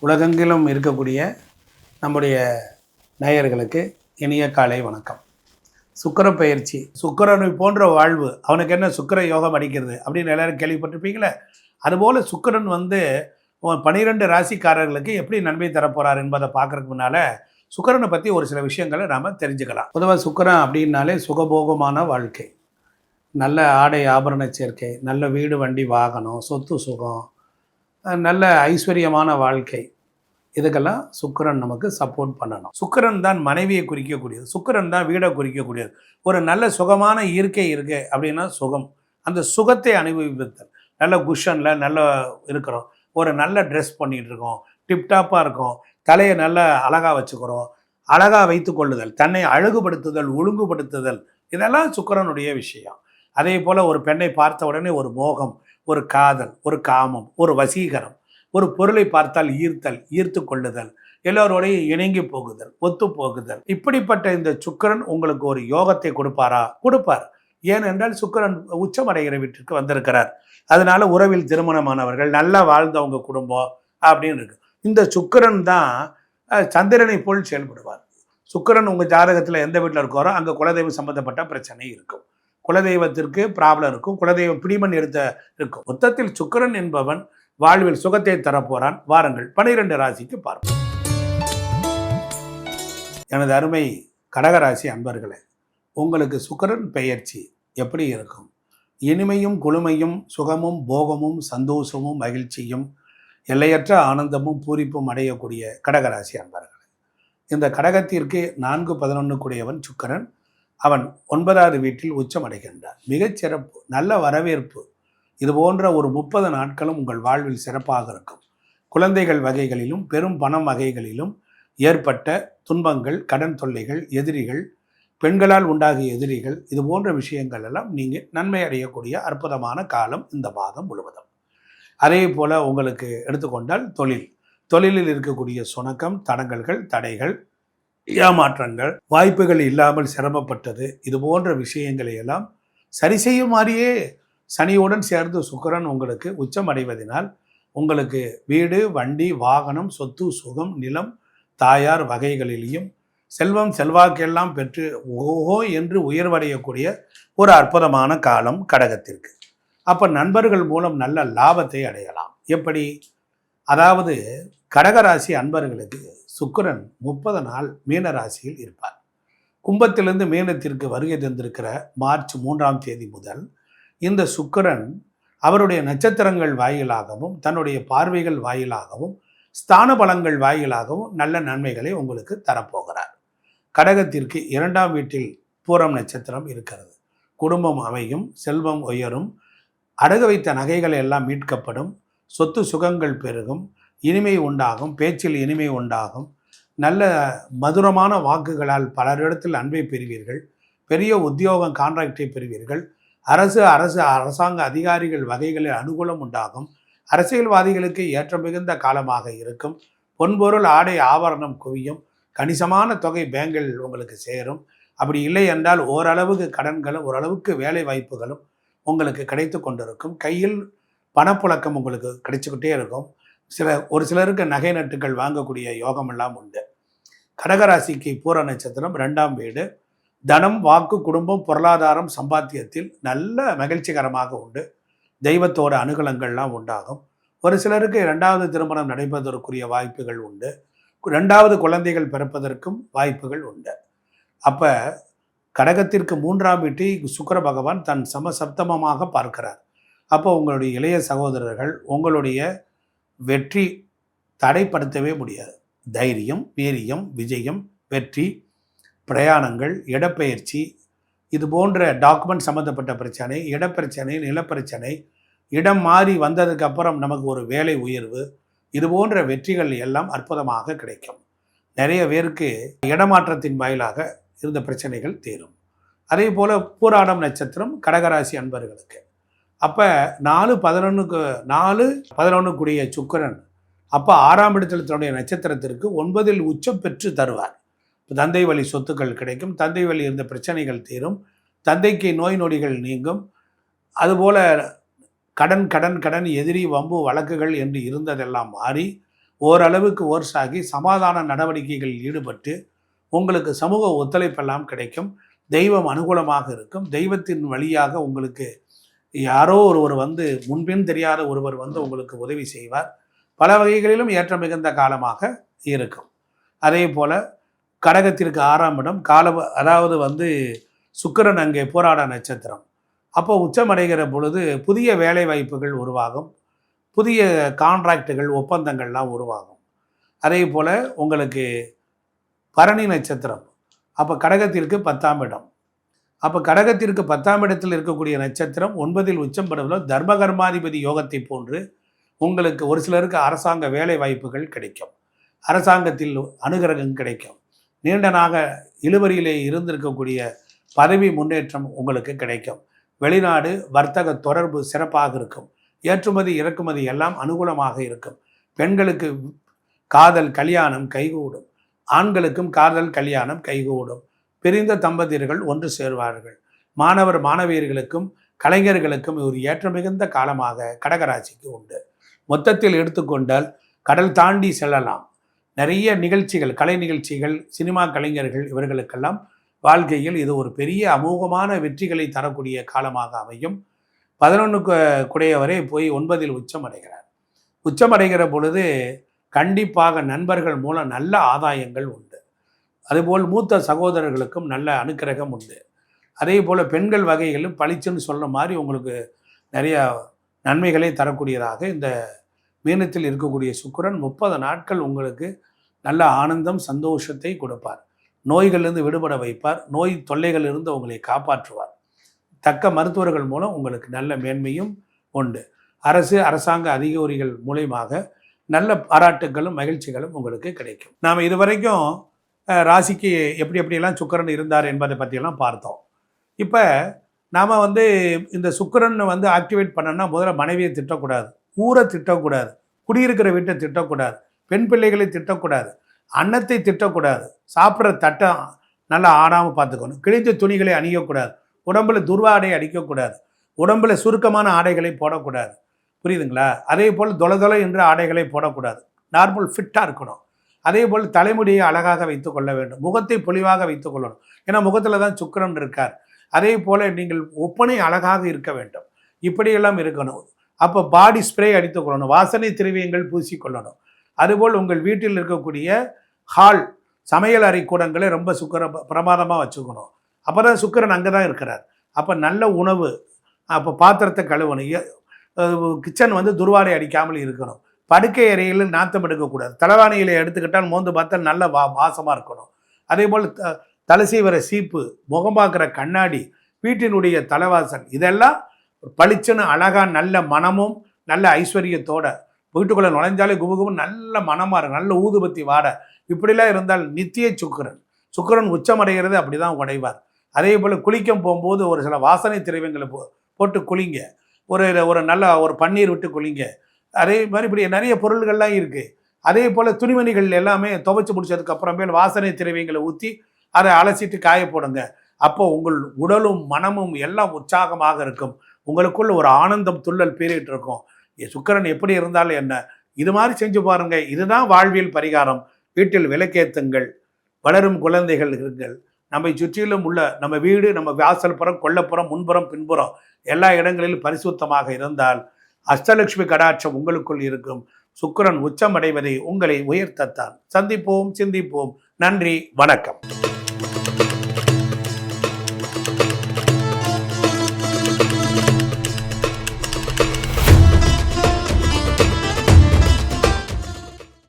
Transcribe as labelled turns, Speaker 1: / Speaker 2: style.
Speaker 1: உலகெங்கிலும் இருக்கக்கூடிய நம்முடைய நேயர்களுக்கு இனிய காலை வணக்கம். சுக்கிர பயிற்சி, சுக்கிரனை போன்ற வாழ்வு, அவனுக்கு என்ன சுக்கிர யோகம் அடிக்கிறது அப்படின்னு எல்லாரும் கேள்விப்பட்டிருப்பீங்களே. அதுபோல் சுக்கிரன் 12 ராசிக்காரர்களுக்கு எப்படி நன்மை தரப்போகிறார் என்பதை பார்க்குறதுக்கு முன்னால் சுக்கிரனை பற்றி ஒரு சில விஷயங்களை நாம் தெரிஞ்சுக்கலாம். பொதுவாக சுக்கிரன் அப்படின்னாலே சுகபோகமான வாழ்க்கை, நல்ல ஆடை ஆபரண சேர்க்கை, நல்ல வீடு வண்டி வாகனம், சொத்து சுகம், நல்ல ஐஸ்வர்யமான வாழ்க்கை, இதுக்கெல்லாம் சுக்கிரன் நமக்கு சப்போர்ட் பண்ணணும். சுக்கிரன் தான் மனைவியை குறிக்கக்கூடியது, சுக்கிரன் தான் வீடை குறிக்கக்கூடியது. ஒரு நல்ல சுகமான இயற்கை இருக்கு அப்படின்னா சுகம், அந்த சுகத்தை அனுபவித்தல். நல்ல குஷனில் நல்ல இருக்கிறோம், ஒரு நல்ல ட்ரெஸ் பண்ணிகிட்டு இருக்கோம், டிப்டாப்பாக இருக்கோம், தலையை நல்லா அழகாக வச்சுக்கிறோம், அழகாக வைத்து கொள்ளுதல், தன்னை அழகுபடுத்துதல், ஒழுங்குபடுத்துதல், இதெல்லாம் சுக்கிரனுடைய விஷயம். அதே போல் ஒரு பெண்ணை பார்த்த உடனே ஒரு மோகம், ஒரு காதல், ஒரு காமம், ஒரு வசீகரம், ஒரு பொருளை பார்த்தால் ஈர்த்தல், ஈர்த்து கொள்ளுதல், எல்லோரோடையும் இணங்கி போகுதல், ஒத்து போகுதல். இப்படிப்பட்ட இந்த சுக்கிரன் உங்களுக்கு ஒரு யோகத்தை கொடுப்பாரா? கொடுப்பார். ஏனென்றால் சுக்கிரன் உச்சமடைகிற வீட்டிற்கு வந்திருக்கிறார். அதனால உறவில் திருமணமானவர்கள், நல்லா வாழ்ந்தவங்க குடும்பம் அப்படின்னு இருக்கு. இந்த சுக்கிரன் தான் சந்திரனை போல் செயல்படுவார். சுக்கிரன் உங்கள் ஜாதகத்தில் எந்த வீட்டில் இருக்காரோ அங்கே குலதெய்வம் சம்பந்தப்பட்ட பிரச்சனை இருக்கும், குலதெய்வத்திற்கு ப்ராப்ளம் இருக்கும், குலதெய்வம் பிடிமன் எடுத்த இருக்கும். மொத்தத்தில் சுக்கிரன் என்பவன் வாழ்வில் சுகத்தை தரப்போறான். வாருங்கள் 12 ராசிக்கு பார்ப்போம். எனது அருமை கடகராசி அன்பர்களே, உங்களுக்கு சுக்கிரன் பெயர்ச்சி எப்படி இருக்கும்? இனிமையும் குளுமையும் சுகமும் போகமும் சந்தோஷமும் மகிழ்ச்சியும் எல்லையற்ற ஆனந்தமும் பூரிப்பும் அடையக்கூடிய கடகராசி அன்பர்களே, இந்த கடகத்திற்கு 4-11 கூடியவன் சுக்கிரன். அவன் 9வது வீட்டில் உச்சம் அடைகின்றார். மிகச்சிறப்பு, நல்ல வரவேற்பு. இது போன்ற ஒரு 30 நாட்களும் உங்கள் வாழ்வில் சிறப்பாக இருக்கும். குழந்தைகள் வகைகளிலும் பெரும் பணம் வகைகளிலும் ஏற்பட்ட துன்பங்கள், கடன் தொல்லைகள், எதிரிகள், பெண்களால் உண்டாகிய எதிரிகள், இது போன்ற விஷயங்கள் எல்லாம் நீங்கள் நன்மை அடையக்கூடிய அற்புதமான காலம் இந்த மாதம் முழுவதும். அதே போல் உங்களுக்கு எடுத்துக்கொண்டால் தொழிலில் இருக்கக்கூடிய சுணக்கம், தடங்கல்கள், தடைகள், ஏமாற்றங்கள், வாய்ப்புகள் இல்லாமல் சிரமப்பட்டது, இது போன்ற விஷயங்களை எல்லாம் சரி செய்யுமாறியே சனியுடன் சேர்ந்து சுக்கிரன் உங்களுக்கு உச்சம் அடைவதனால் உங்களுக்கு வீடு வண்டி வாகனம் சொத்து சுகம் நிலம் தாயார் வகைகளிலேயும் செல்வம் செல்வாக்கெல்லாம் பெற்று ஓஹோ என்று உயர்வடையக்கூடிய ஒரு அற்புதமான காலம் கடகத்திற்கு. அப்போ நண்பர்கள் மூலம் நல்ல லாபத்தை அடையலாம். எப்படி? அதாவது கடகராசி அன்பர்களுக்கு சுக்கிரன் 30 நாள் மீன ராசியில் இருப்பார். கும்பத்திலிருந்து மீனத்திற்கு வருகை தந்திருக்கிற மார்ச் 3ஆம் தேதி முதல் இந்த சுக்கிரன் அவருடைய நட்சத்திரங்கள் வாயிலாகவும் தன்னுடைய பார்வைகள் வாயிலாகவும் ஸ்தான பலங்கள் வாயிலாகவும் நல்ல நன்மைகளை உங்களுக்கு தரப்போகிறார். கடகத்திற்கு 2ஆம் வீட்டில் பூரம் நட்சத்திரம் இருக்கிறது. குடும்பம் அமையும், செல்வம் உயரும், அடகு வைத்த நகைகள் எல்லாம் மீட்கப்படும், சொத்து சுகங்கள் பெருகும், இனிமை உண்டாகும், பேச்சில் இனிமை உண்டாகும், நல்ல மதுரமான வாக்குகளால் பலரிடத்தில் அன்பை பெறுவீர்கள், பெரிய உத்தியோகம் கான்ட்ராக்டை பெறுவீர்கள், அரசாங்க அதிகாரிகள் வகைகளில் அனுகூலம் உண்டாகும், அரசியல்வாதிகளுக்கு ஏற்ற மிகுந்த காலமாக இருக்கும், பொன்பொருள் ஆடை ஆபரணம் குவியும், கணிசமான தொகை பேங்கில் உங்களுக்கு சேரும். அப்படி இல்லை என்றால் ஓரளவுக்கு கடன்களும் ஓரளவுக்கு வேலை வாய்ப்புகளும் உங்களுக்கு கிடைத்து கொண்டிருக்கும். கையில் பணப்புழக்கம் உங்களுக்கு கிடைச்சிக்கிட்டே இருக்கும். ஒரு சிலருக்கு நகை நட்டுகள் வாங்கக்கூடிய யோகமெல்லாம் உண்டு. கடகராசிக்கு பூர நட்சத்திரம் 2ஆம் வீடு. தனம், வாக்கு, குடும்பம், பொருளாதாரம், சம்பாத்தியத்தில் நல்ல மகிழ்ச்சிகரமாக உண்டு. தெய்வத்தோட அனுகூலங்கள்லாம் உண்டாகும். ஒரு சிலருக்கு 2வது திருமணம் நடைபெறுவதற்குரிய வாய்ப்புகள் உண்டு. 2வது குழந்தைகள் பிறப்பதற்கும் வாய்ப்புகள் உண்டு. அப்போ கடகத்திற்கு 3ஆம் வீட்டை சுக்கிர பகவான் தன் சமசப்தமமாக பார்க்கிறார். அப்போ உங்களுடைய இளைய சகோதரர்கள் உங்களுடைய வெற்றி தடைப்படுத்தவே முடியாது. தைரியம், வீரியம், விஜயம், வெற்றி, பிரயாணங்கள், இடப்பெயர்ச்சி, இது போன்ற டாக்குமெண்ட் சம்மந்தப்பட்ட பிரச்சனை, இடப்பிரச்சனை, நிலப்பிரச்சனை, இடம் மாறி வந்ததுக்கு அப்புறம் நமக்கு ஒரு வேலை உயர்வு, இது போன்ற வெற்றிகள் எல்லாம் அற்புதமாக கிடைக்கும். நிறைய பேருக்கு இடமாற்றத்தின் வாயிலாக இருந்த பிரச்சனைகள் தீரும். அதே போல் பூராடம் நட்சத்திரம் கடகராசி அன்பர்களுக்கு அப்போ 4-11 கூடிய சுக்கிரன் அப்போ 6ஆம் இடத்தில் தன்னுடைய நட்சத்திரத்திற்கு 9இல் உச்சம் பெற்று தருவார். தந்தை வழி சொத்துக்கள் கிடைக்கும், தந்தை வழி இருந்த பிரச்சனைகள் தீரும், தந்தைக்கு நோய் நொடிகள் நீங்கும். அதுபோல் கடன் கடன் கடன் எதிரி வம்பு வழக்குகள் என்று இருந்ததெல்லாம் மாறி ஓரளவுக்கு ஓர்ஸ் ஆகி சமாதான நடவடிக்கைகளில் ஈடுபட்டு உங்களுக்கு சமூக ஒத்துழைப்பெல்லாம் கிடைக்கும். தெய்வம் அனுகூலமாக இருக்கும். தெய்வத்தின் வழியாக உங்களுக்கு யாரோ ஒருவர் வந்து முன்பின் தெரியாத ஒருவர் வந்து உங்களுக்கு உதவி செய்வார். பல வகைகளிலும் ஏற்ற மிகுந்த காலமாக இருக்கும். அதே போல் கடகத்திற்கு 6ஆம் இடம் அதாவது வந்து சுக்கிரன் அங்கே போராட நட்சத்திரம். அப்போ உச்சமடைகிற பொழுது புதிய வேலை வாய்ப்புகள் உருவாகும். புதிய கான்ட்ராக்டுகள் ஒப்பந்தங்கள்லாம் உருவாகும். அதே போல் உங்களுக்கு பரணி நட்சத்திரம். அப்போ கடகத்திற்கு 10ஆம் இடம். அப்போ கடகத்திற்கு 10ஆம் இடத்தில் இருக்கக்கூடிய நட்சத்திரம் 9இல் உச்சம் பெறுவதில் தர்மகர்மாதிபதி யோகத்தை போன்று உங்களுக்கு ஒரு சிலருக்கு அரசாங்க வேலை வாய்ப்புகள் கிடைக்கும். அரசாங்கத்தில் அனுகிரகம் கிடைக்கும். நீண்ட நாக இழுபறியிலே இருந்திருக்கக்கூடிய பதவி முன்னேற்றம் உங்களுக்கு கிடைக்கும். வெளிநாடு வர்த்தக தொடர்பு சிறப்பாக இருக்கும். ஏற்றுமதி இறக்குமதி எல்லாம் அனுகூலமாக இருக்கும். பெண்களுக்கு காதல் கல்யாணம் கைகூடும். ஆண்களுக்கும் காதல் கல்யாணம் கைகூடும். பிரிந்த தம்பதியர்கள் ஒன்று சேர்வார்கள். மாணவர் மாணவியர்களுக்கும் கலைஞர்களுக்கும் ஒரு ஏற்ற மிகுந்த காலமாக கடகராசிக்கு உண்டு. மொத்தத்தில் எடுத்துக்கொண்டால் கடல் தாண்டி செல்லலாம். நிறைய நிகழ்ச்சிகள், கலை நிகழ்ச்சிகள், சினிமா கலைஞர்கள் இவர்களுக்கெல்லாம் வாழ்க்கையில் இது ஒரு பெரிய அமோகமான வெற்றிகளை தரக்கூடிய காலமாக அமையும். 11 குடையவரை போய் 9இல் உச்சம் அடைகிறார். உச்சமடைகிற பொழுது கண்டிப்பாக நண்பர்கள் மூலம் நல்ல ஆதாயங்கள் உண்டு. அதுபோல் மூத்த சகோதரர்களுக்கும் நல்ல அனுக்கிரகம் உண்டு. அதே போல் பெண்கள் வகைகளிலும் பளிச்சுன்னு சொல்கிற மாதிரி உங்களுக்கு நிறைய நன்மைகளை தரக்கூடியதாக இந்த மீனத்தில் இருக்கக்கூடிய சுக்கிரன் 30 நாட்கள் உங்களுக்கு நல்ல ஆனந்தம் சந்தோஷத்தை கொடுப்பார். நோய்களிலிருந்து விடுபட வைப்பார். நோய் தொல்லைகளிலிருந்து உங்களை காப்பாற்றுவார். தக்க மருத்துவர்கள் மூலம் உங்களுக்கு நல்ல மேன்மையும் உண்டு. அரசாங்க அதிகாரிகள் மூலமாக நல்ல பாராட்டுகளும் மகிழ்ச்சிகளும் உங்களுக்கு கிடைக்கும். நாம் இதுவரைக்கும் ராசிக்கு எப்படியெல்லாம் சுக்கிரன் இருந்தார் என்பதை பற்றியெல்லாம் பார்த்தோம். இப்போ நாம் வந்து இந்த சுக்கிரன் வந்து ஆக்டிவேட் பண்ணோன்னா முதல்ல மனைவியை திட்டக்கூடாது, ஊரை திட்டக்கூடாது, குடியிருக்கிற வீட்டை திட்டக்கூடாது, பெண் பிள்ளைகளை திட்டக்கூடாது, அன்னத்தை திட்டக்கூடாது, சாப்பிட்ற தட்டை நல்லா ஆடாமல் பார்த்துக்கணும், கிழிஞ்ச துணிகளை அணியக்கூடாது, உடம்புல துர்வாடை அடிக்கக்கூடாது, உடம்புல சுருக்கமான ஆடைகளை போடக்கூடாது. புரியுதுங்களா? அதே போல் தொலை என்ற ஆடைகளை போடக்கூடாது. நார்மல் ஃபிட்டாக இருக்கணும். அதே போல் தலைமுடியை அழகாக வைத்துக் கொள்ள வேண்டும். முகத்தை பொலிவாக வைத்துக் கொள்ளணும். ஏன்னா முகத்தில் தான் சுக்கிரன் இருக்கார். அதே போல் நீங்கள் ஒப்பனை அழகாக இருக்க வேண்டும். இப்படியெல்லாம் இருக்கணும். அப்போ பாடி ஸ்ப்ரே அடித்துக் கொள்ளணும். வாசனை திரவியங்கள் பூசிக்கொள்ளணும். அதுபோல் உங்கள் வீட்டில் இருக்கக்கூடிய ஹால் சமையல் அறை கூடங்களை ரொம்ப பிரமாதமாக வச்சுக்கணும். அப்போ தான் சுக்கிரன் அங்கே தான் இருக்கிறார். அப்போ நல்ல உணவு, அப்போ பாத்திரத்தை கழுவணும். கிச்சன் வந்து துர்வாடை அடிக்காமல் இருக்கணும். படுக்கை அறையில் நாத்தம் எடுக்கக்கூடாது. தலைவாணிகளை எடுத்துக்கிட்டால் மோந்து பார்த்தால் நல்ல வாசமாக இருக்கணும். அதே போல் தலை சீவர சீப்பு, முகம் பார்க்குற கண்ணாடி, வீட்டினுடைய தலைவாசல் இதெல்லாம் பளிச்சுன்னு அழகாக நல்ல மனமும் நல்ல ஐஸ்வர்யத்தோட வீட்டுக்குள்ளே நுழைஞ்சாலே குபுகுபு நல்ல மனமாக இருக்கும். நல்ல ஊதுபத்தி வாட இப்படிலாம் இருந்தால் நித்திய சுக்கிரன் உச்சமடைகிறது அப்படி தான் உடைவார். அதே போல் குளிக்கம் போகும்போது ஒரு சில வாசனை திரவியங்களை போட்டு குளிங்க. ஒரு நல்ல ஒரு பன்னீர் விட்டு குளிங்க. அதே மாதிரி இப்படி நிறைய பொருள்கள்லாம் இருக்குது. அதே போல் துணிமணிகள் எல்லாமே துவைச்சி முடிச்சதுக்கு அப்புறமேல் வாசனை திரவியங்களை ஊற்றி அதை அலசிட்டு காய போடுங்க. அப்போ உங்கள் உடலும் மனமும் எல்லாம் உற்சாகமாக இருக்கும். உங்களுக்குள்ள ஒரு ஆனந்தம் துள்ளல் பீறிட்டு இருக்கும். சுக்கிரன் எப்படி இருந்தாலும் என்ன, இது மாதிரி செஞ்சு பாருங்க. இதுதான் வாழ்வியல் பரிகாரம். வீட்டில் விளக்கேத்துங்கள். வளரும் குழந்தைகள் இருங்கள். நம்மை சுற்றிலும் உள்ள நம்ம வீடு, நம்ம வாசல் புறம், கொல்லப்புறம், முன்புறம், பின்புறம் எல்லா இடங்களிலும் பரிசுத்தமாக இருந்தால் அஷ்டலட்சுமி கடாட்சம் உங்களுக்குள் இருக்கும். சுக்கிரன் உச்சமடைவதை உங்களை உயர்த்தத்தான். சந்திப்போம், சிந்திப்போம். நன்றி, வணக்கம்.